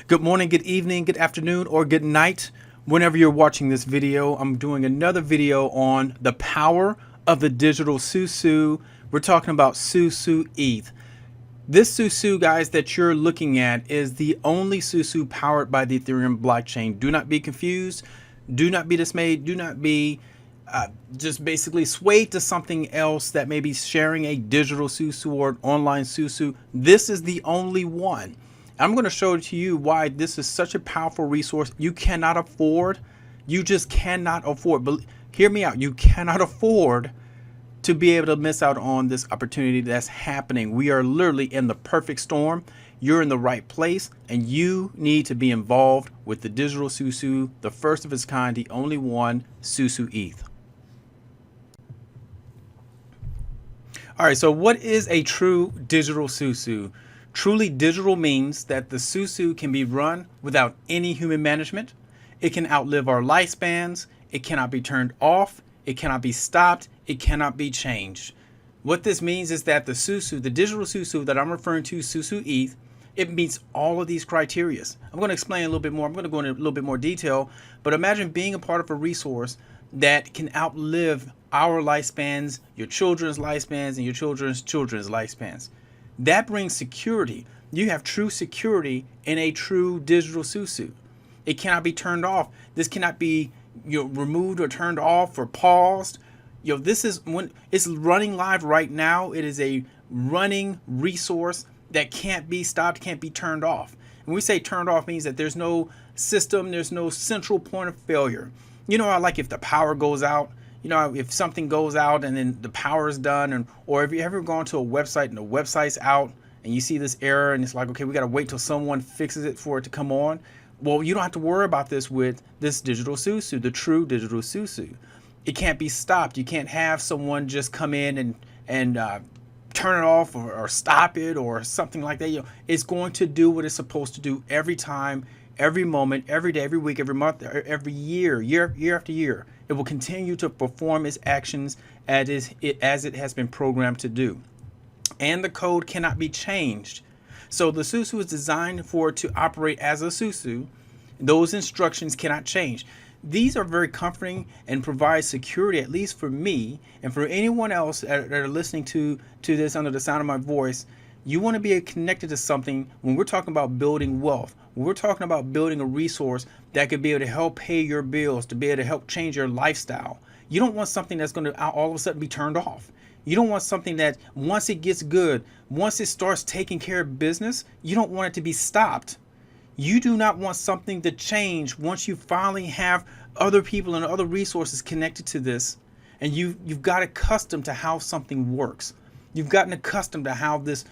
Good morning, good evening, good afternoon, or good night. Whenever you're watching this video, I'm doing another video on the power of the digital Sou-Sou. We're talking about SouSouETH. This Sou-Sou, guys, that you're looking at is the only Sou-Sou powered by the Ethereum blockchain. Do not be confused. Do not be dismayed. Do not be just basically swayed to something else that may be sharing a digital Sou-Sou or an online Sou-Sou. This is the only one. I'm going to show to you why this is such a powerful resource. You cannot afford, you just cannot afford, but hear me out, you cannot afford to be able to miss out on this opportunity that's happening. We are literally in the perfect storm. You're in the right place, and you need to be involved with the digital Sou-Sou, the first of its kind, the only one, SouSouETH. All right, so what is a true digital Sou-Sou? Truly digital means that the Sou-Sou can be run without any human management. It can outlive our lifespans. It cannot be turned off. It cannot be stopped. It cannot be changed. What this means is that the Sou-Sou, the digital Sou-Sou that I'm referring to, SouSouETH, it meets all of these criteria. I'm going to explain a little bit more. I'm going to go into a little bit more detail, but imagine being a part of a resource that can outlive our lifespans, your children's lifespans, and your children's children's lifespans. That brings security. You have true security in a true digital Sou-Sou. It cannot be turned off. This cannot be removed or turned off or paused. This is when it's running live right now. It is a running resource that can't be stopped, can't be turned off. When we say turned off, means that there's no system, there's no central point of failure. Like if the power goes out, if something goes out and then the power is done, or if you ever gone to a website and the website's out and you see this error and it's like, okay, we got to wait till someone fixes it for it to come on. Well, you don't have to worry about this with this digital Sou-Sou, the true digital Sou-Sou. It can't be stopped. You can't have someone just come in and turn it off or stop it or something like that. It's going to do what it's supposed to do every time, every moment, every day, every week, every month, every year after year. It will continue to perform its actions as it has been programmed to do. And the code cannot be changed. So the Sou-Sou is designed for it to operate as a Sou-Sou. Those instructions cannot change. These are very comforting and provide security, at least for me and for anyone else that are listening to this under the sound of my voice. You want to be connected to something when we're talking about building wealth. When we're talking about building a resource that could be able to help pay your bills, to be able to help change your lifestyle. You don't want something that's going to all of a sudden be turned off. You don't want something that once it gets good, once it starts taking care of business, you don't want it to be stopped. You do not want something to change once you finally have other people and other resources connected to this, and you've got accustomed to how something works. You've gotten accustomed to how this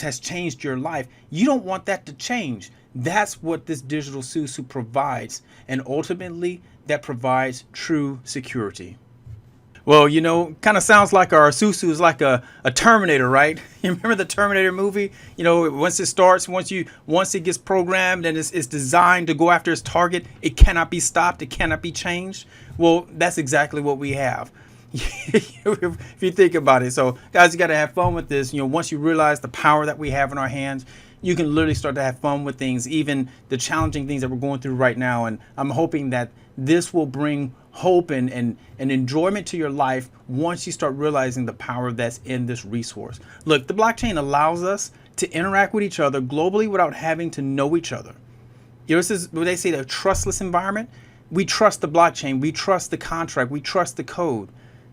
has changed your life. You don't want that to change. That's what this digital Sou-Sou provides, and ultimately that provides true security. Well, kind of sounds like our Sou-Sou is like a Terminator, right? You remember the Terminator movie? Once it starts, once it gets programmed and it's designed to go after its target, it cannot be stopped. It cannot be changed. Well, that's exactly what we have. If you think about it. So guys, you got to have fun with this. Once you realize the power that we have in our hands, you can literally start to have fun with things, even the challenging things that we're going through right now. And I'm hoping that this will bring hope and enjoyment to your life once you start realizing the power that's in this resource. Look, the blockchain allows us to interact with each other globally without having to know each other. This is what they say, the trustless environment. We trust the blockchain. We trust the contract. We trust the code.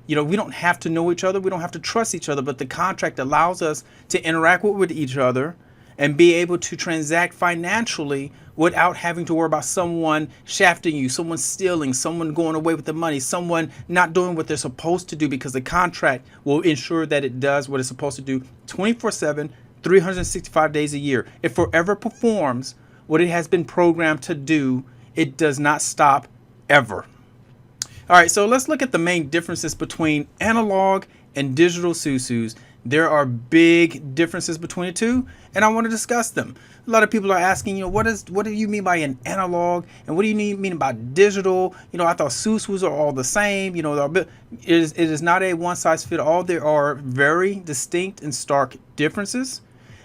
We don't have to know each other. We don't have to trust each other, but the contract allows us to interact with each other and be able to transact financially without having to worry about someone shafting you, someone stealing, someone going away with the money, someone not doing what they're supposed to do, because the contract will ensure that it does what it's supposed to do 24/7, 365 days a year. It forever performs what it has been programmed to do. It does not stop ever. All right, so let's look at the main differences between analog and digital Sou-Sous. There are big differences between the two, and I want to discuss them. A lot of people are asking, what do you mean by an analog, and what do you mean by digital? I thought Sou-Sous are all the same. It is not a one-size-fits-all. There are very distinct and stark differences.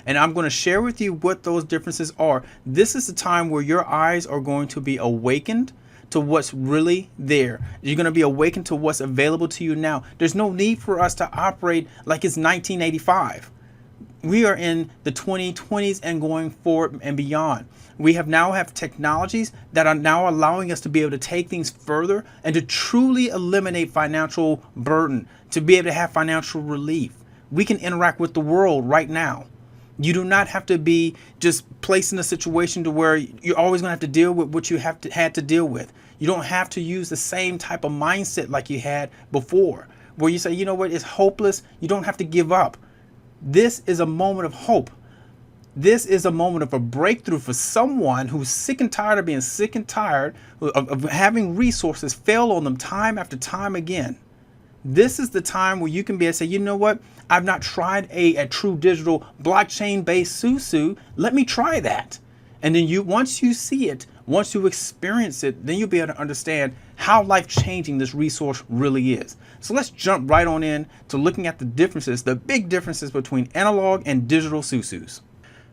And I'm going to share with you what those differences are. This is the time where your eyes are going to be awakened to what's really there. You're going to be awakened to what's available to you now. There's no need for us to operate like it's 1985. We are in the 2020s and going forward and beyond. We now have technologies that are now allowing us to be able to take things further and to truly eliminate financial burden, to be able to have financial relief. We can interact with the world right now. You do not have to be just placed in a situation to where you're always going to have to deal with what you had to deal with. You don't have to use the same type of mindset like you had before, where you say, you know what, it's hopeless. You don't have to give up. This is a moment of hope. This is a moment of a breakthrough for someone who's sick and tired of being sick and tired of having resources fail on them time after time again. This is the time where you can be able to say, you know what? I've not tried a true digital blockchain-based Sou-Sou. Let me try that. And then once you see it, once you experience it, then you'll be able to understand how life-changing this resource really is. So let's jump right on in to looking at the differences, the big differences between analog and digital Sou-Sous.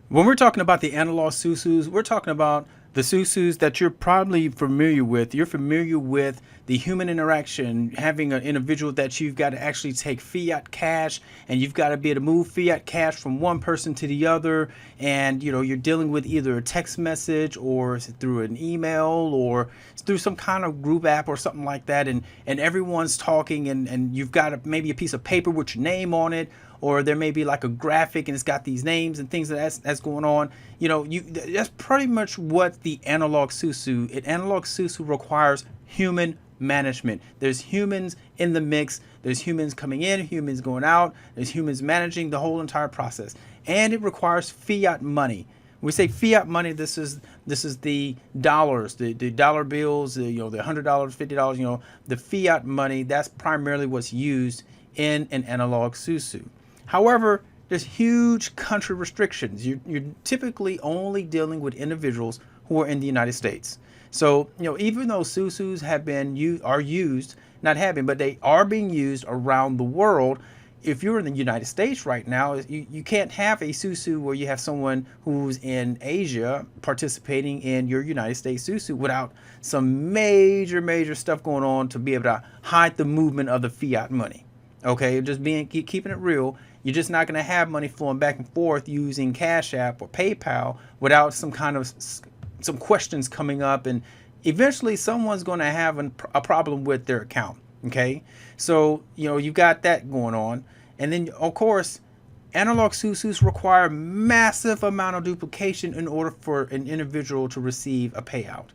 When we're talking about the analog Sou-Sous, we're talking about the Sou-Sous that you're probably familiar with. You're familiar with the human interaction, having an individual that you've got to actually take fiat cash, and you've got to be able to move fiat cash from one person to the other. And you're dealing with either a text message or through an email or through some kind of group app or something like that. And everyone's talking, and you've got maybe a piece of paper with your name on it, or there may be like a graphic and it's got these names and things that's going on. That's pretty much what the analog Sou-Sou. Analog Sou-Sou requires human management. There's humans in the mix. There's humans coming in, humans going out. There's humans managing the whole entire process, and it requires fiat money. When we say fiat money, this is the dollars, the dollar bills, the $100, $50, the fiat money. That's primarily what's used in an analog Sou-Sou. However, there's huge country restrictions. You're typically only dealing with individuals who are in the United States. So, even though Sou-Sous are used, not have been, but they are being used around the world. If you're in the United States right now, you can't have a Sou-Sou where you have someone who's in Asia participating in your United States Sou-Sou without some major stuff going on to be able to hide the movement of the fiat money. Okay, just keeping it real. You're just not going to have money flowing back and forth using Cash App or PayPal without some questions coming up, and eventually someone's going to have a problem with their account. Okay, so you've got that going on, and then of course analog Sou-Sous require massive amount of duplication in order for an individual to receive a payout.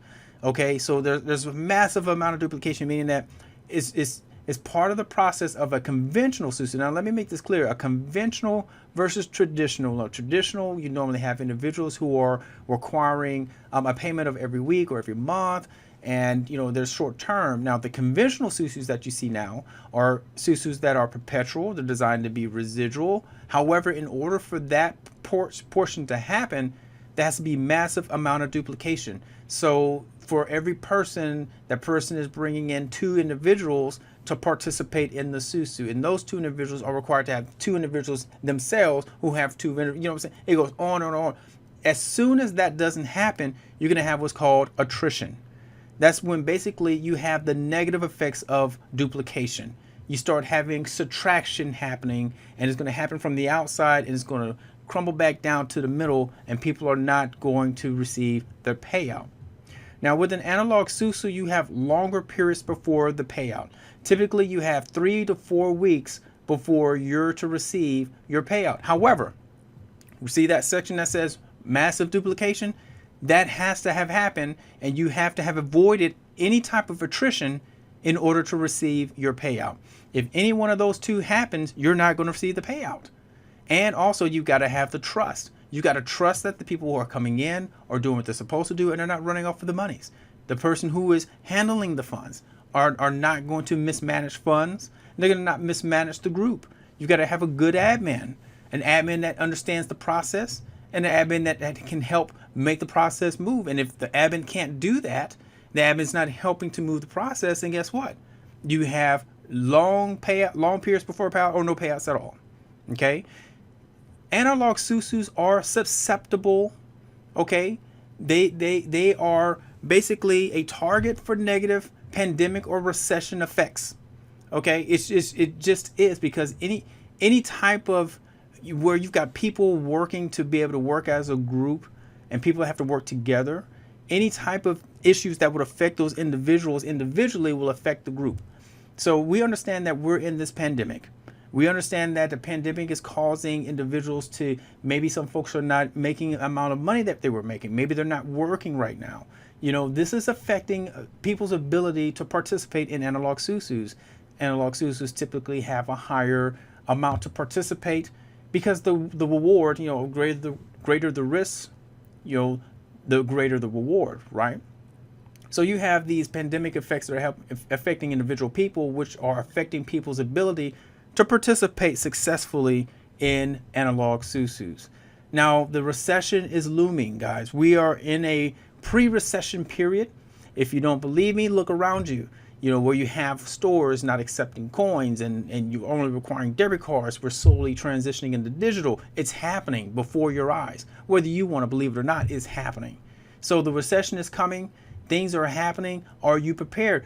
Okay, so there's a massive amount of duplication, meaning that it's part of the process of a conventional Sou-Sou. Now, let me make this clear. A conventional versus traditional. Now, traditional, you normally have individuals who are requiring a payment of every week or every month, and they're short term. Now, the conventional Sou-Sous that you see now are Sou-Sous that are perpetual. They're designed to be residual. However, in order for that portion to happen, there has to be massive amount of duplication. So for every person, that person is bringing in 2 individuals to participate in the Sou-Sou, and those 2 individuals are required to have 2 individuals themselves who have 2. What I'm saying? It goes on and on. As soon as that doesn't happen, you're going to have what's called attrition. That's when basically you have the negative effects of duplication. You start having subtraction happening, and it's going to happen from the outside, and it's going to crumble back down to the middle, and people are not going to receive their payout. Now, with an analog Sou-Sou, you have longer periods before the payout. Typically, you have 3 to 4 weeks before you're to receive your payout. However, you see that section that says massive duplication? That has to have happened, and you have to have avoided any type of attrition in order to receive your payout. If any one of those 2 happens, you're not going to receive the payout. And also, you've got to have the trust. You got to trust that the people who are coming in are doing what they're supposed to do, and they're not running off with the monies. The person who is handling the funds are not going to mismanage funds. They're going to not mismanage the group. You've got to have a good admin, an admin that understands the process, and an admin that can help make the process move. And if the admin can't do that, the admin's not helping to move the process, and guess what? You have long periods before payout or no payouts at all. Okay? Analog Sou-Sous are susceptible, okay? They are basically a target for negative pandemic or recession effects. Okay, it just is, because any type of where you've got people working to be able to work as a group and people have to work together, any type of issues that would affect those individuals individually will affect the group. So we understand that we're in this pandemic. We understand that the pandemic is causing individuals to, maybe some folks are not making the amount of money that they were making. Maybe they're not working right now. You know, this is affecting people's ability to participate in analog Sou-Sous. Analog Sou-Sous typically have a higher amount to participate because the reward, you know, greater the risk, you know, the greater the reward, right? So you have these pandemic effects that are affecting individual people, which are affecting people's ability to participate successfully in analog Sou-Sous. Now, the recession is looming, guys. We are in a pre-recession period. If you don't believe me, look around you. You know, where you have stores not accepting coins and you're only requiring debit cards, we're slowly transitioning into digital. It's happening before your eyes. Whether you want to believe it or not, it's happening. So the recession is coming. Things are happening. Are you prepared?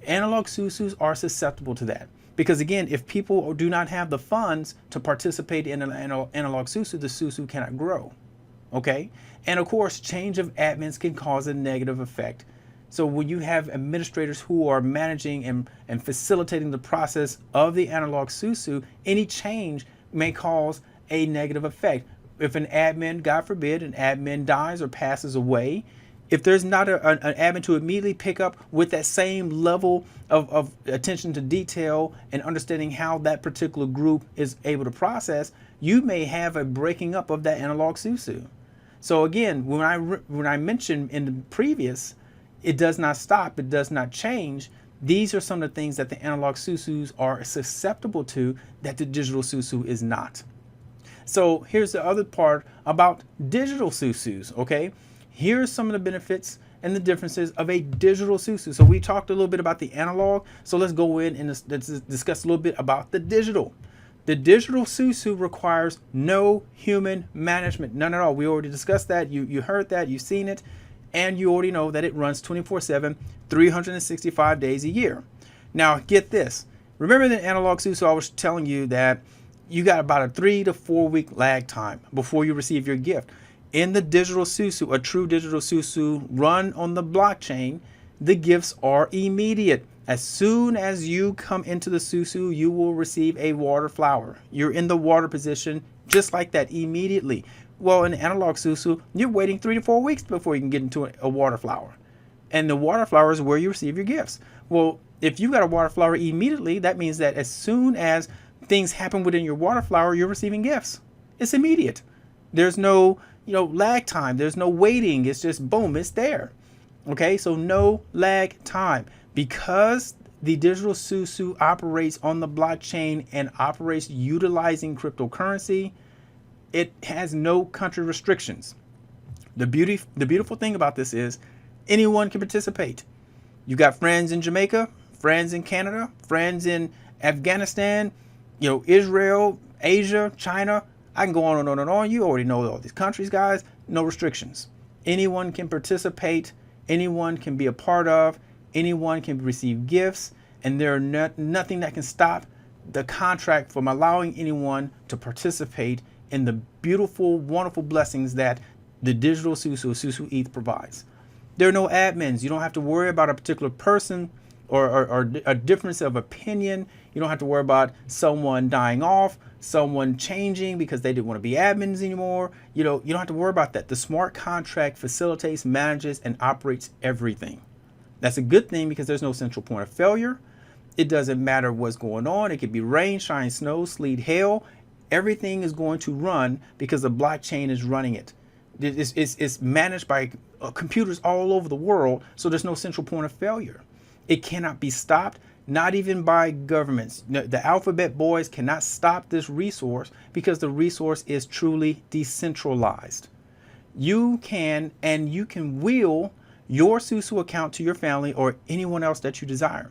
Analog Sou-Sous are susceptible to that. Because again, if people do not have the funds to participate in an analog Sou-Sous, the Sou-Sous cannot grow. Okay? And of course, change of admins can cause a negative effect. So when you have administrators who are managing and facilitating the process of the analog Sou-Sous, any change may cause a negative effect. If an admin, God forbid, an admin dies or passes away, if there's not an admin to immediately pick up with that same level of attention to detail and understanding how that particular group is able to process, you may have a breaking up of that analog Sou-Sous. So again, when I mentioned in the previous, it does not stop, it does not change. These are some of the things that the analog Sou-Sous are susceptible to that the digital Sou-Sous is not. So here's the other part about digital Sou-Sous, okay? Here's some of the benefits and the differences of a digital Sou-Sous. So we talked a little bit about the analog, so let's go in and let's discuss a little bit about the digital. The digital Sou-Sous requires no human management, none at all. We already discussed that, you heard that, you've seen it. And you already know that it runs 24/7, 365 days a year. Now, get this. Remember the analog Sou-Sous, I was telling you that you got about a 3 to 4 week lag time before you receive your gift. In the digital Sou-Sous, a true digital Sou-Sous run on the blockchain, the gifts are immediate. As soon as you come into the Sou-Sous, you will receive a water flower. You're in the water position just like that immediately. Well, in analog Sou-Sous, you're waiting 3 to 4 weeks before you can get into a water flower. And the water flower is where you receive your gifts. Well, if you got a water flower immediately, that means that as soon as things happen within your water flower, you're receiving gifts. It's immediate. There's no, lag time. There's no waiting. It's just boom, it's there. Okay, so no lag time. Because the digital Sou-Sous operates on the blockchain and operates utilizing cryptocurrency, it has no country restrictions. The beautiful thing about this is anyone can participate. You got friends in Jamaica, friends in Canada, friends in Afghanistan, Israel, Asia, China. I can go on and on and on. You already know all these countries, guys. No restrictions. Anyone can participate. Anyone can be a part of. Anyone can receive gifts. And there's nothing that can stop the contract from allowing anyone to participate in the beautiful, wonderful blessings that the digital Sou-Sou, SouSouETH provides. There are no admins. You don't have to worry about a particular person or a difference of opinion. You don't have to worry about someone dying off, someone changing because they didn't want to be admins anymore. You don't have to worry about that. The smart contract facilitates, manages, and operates everything. That's a good thing because there's no central point of failure. It doesn't matter what's going on. It could be rain, shine, snow, sleet, hail. Everything is going to run because the blockchain is running it. It's managed by computers all over the world, so there's no central point of failure. It cannot be stopped, not even by governments. The alphabet boys cannot stop this resource because the resource is truly decentralized. You can wheel your Sou-Sou account to your family or anyone else that you desire.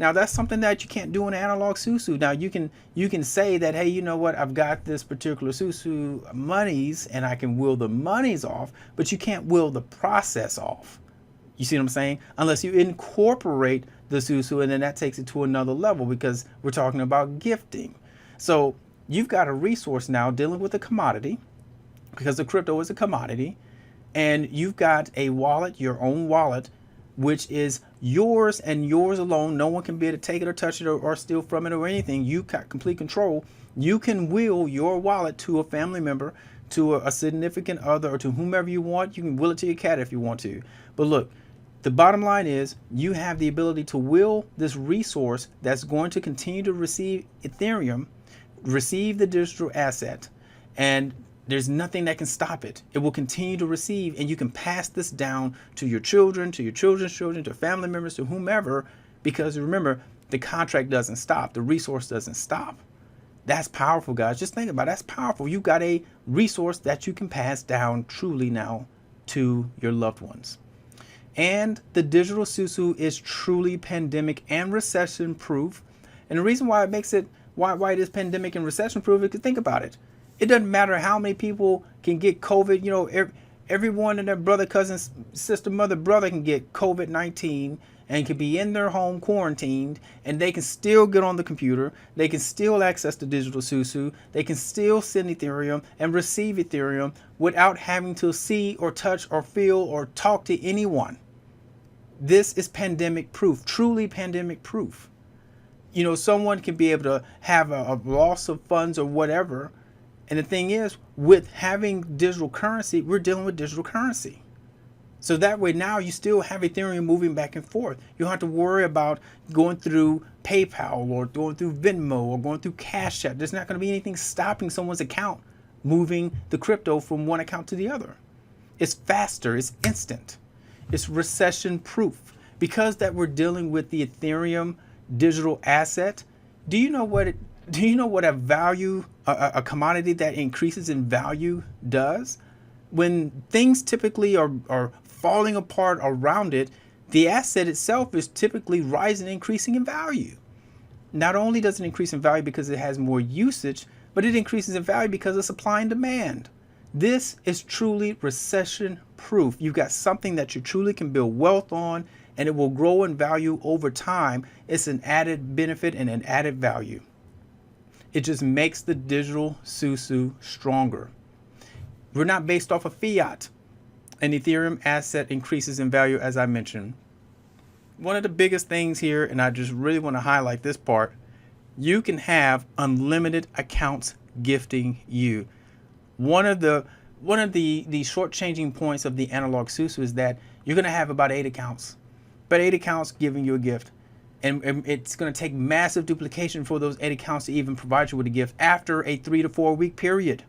Now that's something that you can't do in analog Sou-Sou. Now you can say that, hey, you know what, I've got this particular Sou-Sou monies and I can will the monies off, but you can't will the process off. You see what I'm saying? Unless you incorporate the Sou-Sou, and then that takes it to another level because we're talking about gifting. So you've got a resource now dealing with a commodity, because the crypto is a commodity, and you've got a wallet, your own wallet, which is yours and yours alone. No one can be able to take it or touch it or steal from it or anything. You got complete control. You can will your wallet to a family member, to a significant other, or to whomever you want. You can will it to your cat if you want to. But look, the bottom line is you have the ability to will this resource that's going to continue to receive Ethereum, receive the digital asset, and there's nothing that can stop it. It will continue to receive, and you can pass this down to your children, to your children's children, to family members, to whomever, because remember, the contract doesn't stop. The resource doesn't stop. That's powerful, guys. Just think about it. That's powerful. You've got a resource that you can pass down truly now to your loved ones. And the digital Sou-Sou is truly pandemic and recession proof. And the reason why it makes it, why it is pandemic and recession proof, is because think about it. It doesn't matter how many people can get COVID. You know, everyone and their brother, cousin, sister, mother, brother can get COVID-19 and can be in their home quarantined, and they can still get on the computer. They can still access the digital Sou-Sou. They can still send Ethereum and receive Ethereum without having to see or touch or feel or talk to anyone. This is pandemic proof, truly pandemic proof. You know, someone can be able to have a loss of funds or whatever. And the thing is, with having digital currency, we're dealing with digital currency. So that way now you still have Ethereum moving back and forth. You don't have to worry about going through PayPal or going through Venmo or going through Cash App. There's not going to be anything stopping someone's account moving the crypto from one account to the other. It's faster, it's instant, it's recession proof. Because that we're dealing with the Ethereum digital asset, do you know what a value, a commodity that increases in value does? When things typically are falling apart around it, the asset itself is typically rising and increasing in value. Not only does it increase in value because it has more usage, but it increases in value because of supply and demand. This is truly recession proof. You've got something that you truly can build wealth on, and it will grow in value over time. It's an added benefit and an added value. It just makes the digital Sou-Sou stronger. We're not based off of fiat. An Ethereum asset increases in value, as I mentioned. One of the biggest things here, and I just really want to highlight this part, you can have unlimited accounts gifting you. One of the short-changing points of the analog Sou-Sou is that you're going to have about 8 accounts. But 8 accounts giving you a gift. And it's going to take massive duplication for those 8 accounts to even provide you with a gift after a 3 to 4 week period.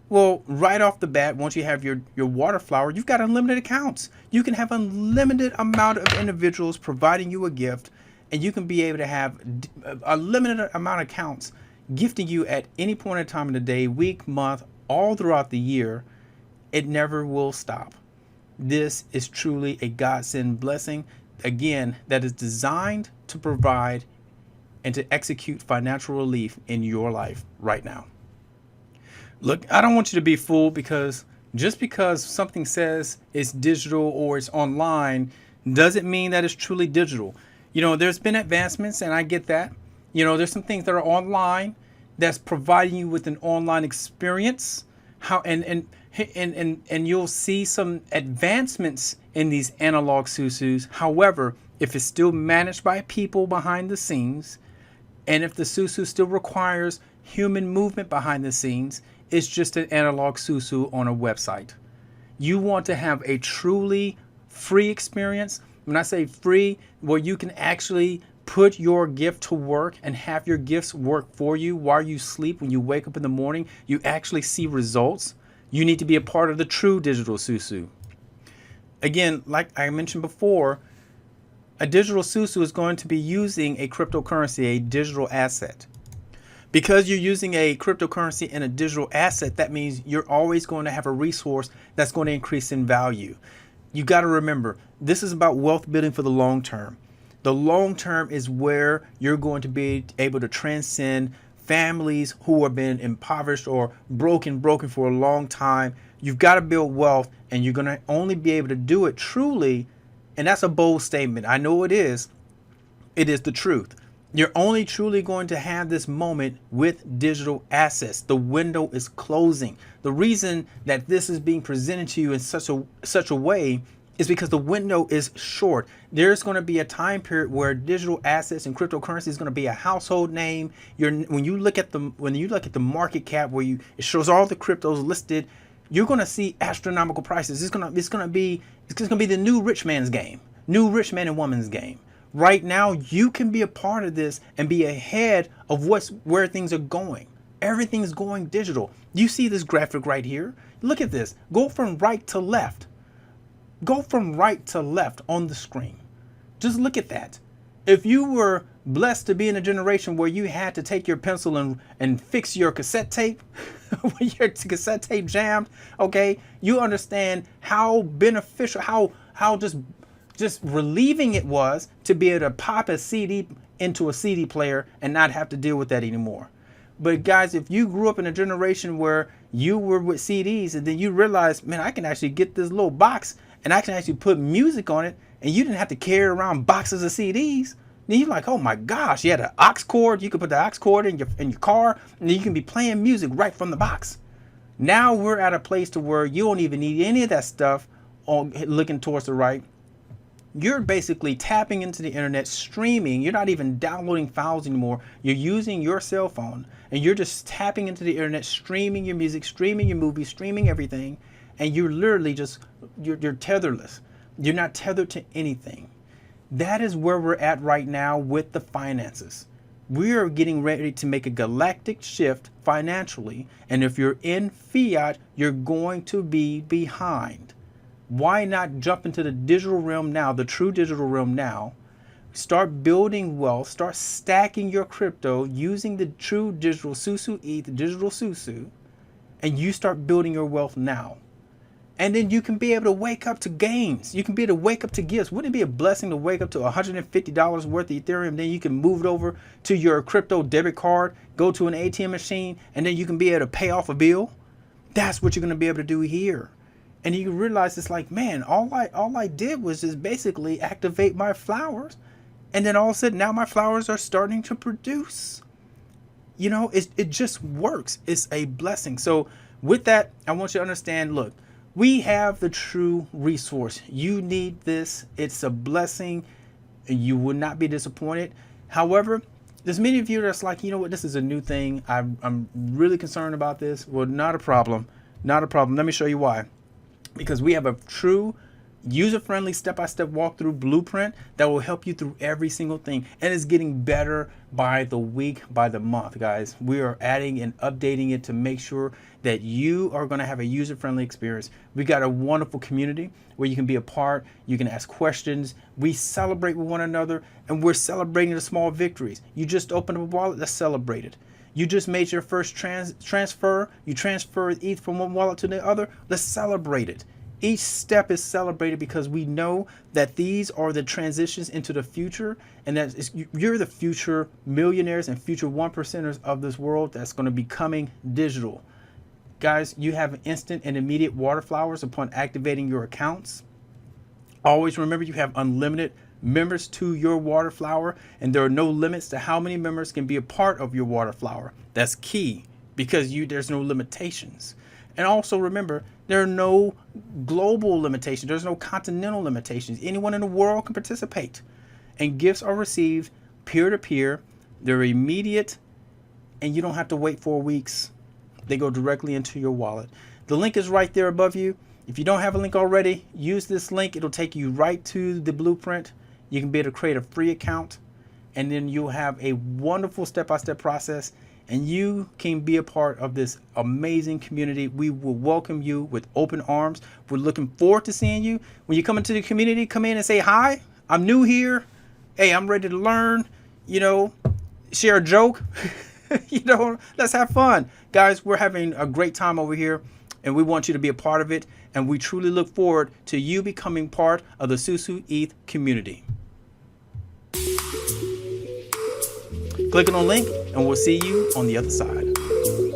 Well, right off the bat, once you have your water flower, you've got unlimited accounts. You can have unlimited amount of individuals providing you a gift, and you can be able to have a limited amount of accounts gifting you at any point in time in the day, week, month, all throughout the year. It never will stop. This is truly a godsend blessing, again, that is designed to provide and to execute financial relief in your life right now. Look, I don't want you to be fooled, because just because something says it's digital or it's online doesn't mean that it's truly digital. You know, there's been advancements, and I get that. You know, there's some things that are online that's providing you with an online experience. And you'll see some advancements in these analog Sou-Sous. However, if it's still managed by people behind the scenes, and if the Sou-Sou still requires human movement behind the scenes, it's just an analog Sou-Sou on a website. You want to have a truly free experience. When I say free, where you can actually put your gift to work and have your gifts work for you while you sleep. When you wake up in the morning, you actually see results. You need to be a part of the true digital Sou-Sou. Again, like I mentioned before, a digital Sou-Sou is going to be using a cryptocurrency, a digital asset. Because you're using a cryptocurrency and a digital asset, that means you're always going to have a resource that's going to increase in value. You got to remember, this is about wealth building for the long term. The long term is where you're going to be able to transcend families who have been impoverished or broken for a long time. You've got to build wealth, and you're going to only be able to do it truly. And that's a bold statement. I know it is. It is the truth. You're only truly going to have this moment with digital assets. The window is closing. The reason that this is being presented to you in such a way is because the window is short. There's going to be a time period where digital assets and cryptocurrency is going to be a household name. When you look at the market cap, where it shows all the cryptos listed, you're going to see astronomical prices. It's going to be the new rich man's game, new rich man and woman's game. Right now, you can be a part of this and be ahead of where things are going. Everything's going digital. You see this graphic right here? Look at this. Go from right to left. Go from right to left on the screen. Just look at that. If you were blessed to be in a generation where you had to take your pencil and fix your cassette tape, when your cassette tape jammed, okay, you understand how beneficial, how just relieving it was to be able to pop a CD into a CD player and not have to deal with that anymore. But guys, if you grew up in a generation where you were with CDs and then you realize, man, I can actually get this little box and I can actually put music on it, and you didn't have to carry around boxes of CDs, then you're like, oh my gosh, you had an aux cord. You could put the aux cord in your car, and you can be playing music right from the box. Now we're at a place to where you don't even need any of that stuff on looking towards the right. You're basically tapping into the internet, streaming. You're not even downloading files anymore. You're using your cell phone, and you're just tapping into the internet, streaming your music, streaming your movies, streaming everything. And you're literally you're tetherless. You're not tethered to anything. That is where we're at right now with the finances. We are getting ready to make a galactic shift financially. And if you're in fiat, you're going to be behind. Why not jump into the digital realm now, the true digital realm now? Start building wealth, start stacking your crypto using the true digital SouSouETH, digital Sou-Sou, and you start building your wealth now. And then you can be able to wake up to gains. You can be able to wake up to gifts. Wouldn't it be a blessing to wake up to $150 worth of Ethereum? Then you can move it over to your crypto debit card, go to an ATM machine, and then you can be able to pay off a bill. That's what you're going to be able to do here. And you realize it's like, man, all I did was just basically activate my flowers. And then all of a sudden now my flowers are starting to produce. You know, it just works. It's a blessing. So with that, I want you to understand, look, we have the true resource. You need this. It's a blessing. You will not be disappointed. However, there's many of you that's like, you know what, this is a new thing. I'm really concerned about this. Well, not a problem. Not a problem. Let me show you why. Because we have a true user-friendly step-by-step walkthrough blueprint that will help you through every single thing, and it's getting better by the week, by the month, guys. We are adding and updating it to make sure that you are going to have a user-friendly experience. We got a wonderful community where you can be a part, you can ask questions, we celebrate with one another, and we're celebrating the small victories. You just opened up a wallet, let's celebrate it. You just made your first transfer, you transferred ETH from one wallet to the other, let's celebrate it. Each step is celebrated because we know that these are the transitions into the future, and that you're the future millionaires and future 1%ers of this world that's going to be coming digital. Guys, you have instant and immediate water flowers upon activating your accounts. Always remember you have unlimited members to your water flower, and there are no limits to how many members can be a part of your water flower. That's key because there's no limitations. And also remember, there are no global limitations. There's no continental limitations. Anyone in the world can participate. And gifts are received peer-to-peer. They're immediate, and you don't have to wait 4 weeks. They go directly into your wallet. The link is right there above you. If you don't have a link already, use this link. It'll take you right to the blueprint. You can be able to create a free account, and then you'll have a wonderful step-by-step process, and you can be a part of this amazing community. We will welcome you with open arms. We're looking forward to seeing you. When you come into the community, come in and say, hi, I'm new here. Hey, I'm ready to learn, you know, share a joke, you know, let's have fun. Guys, we're having a great time over here, and we want you to be a part of it. And we truly look forward to you becoming part of the SouSouETH community. Click on the link and we'll see you on the other side.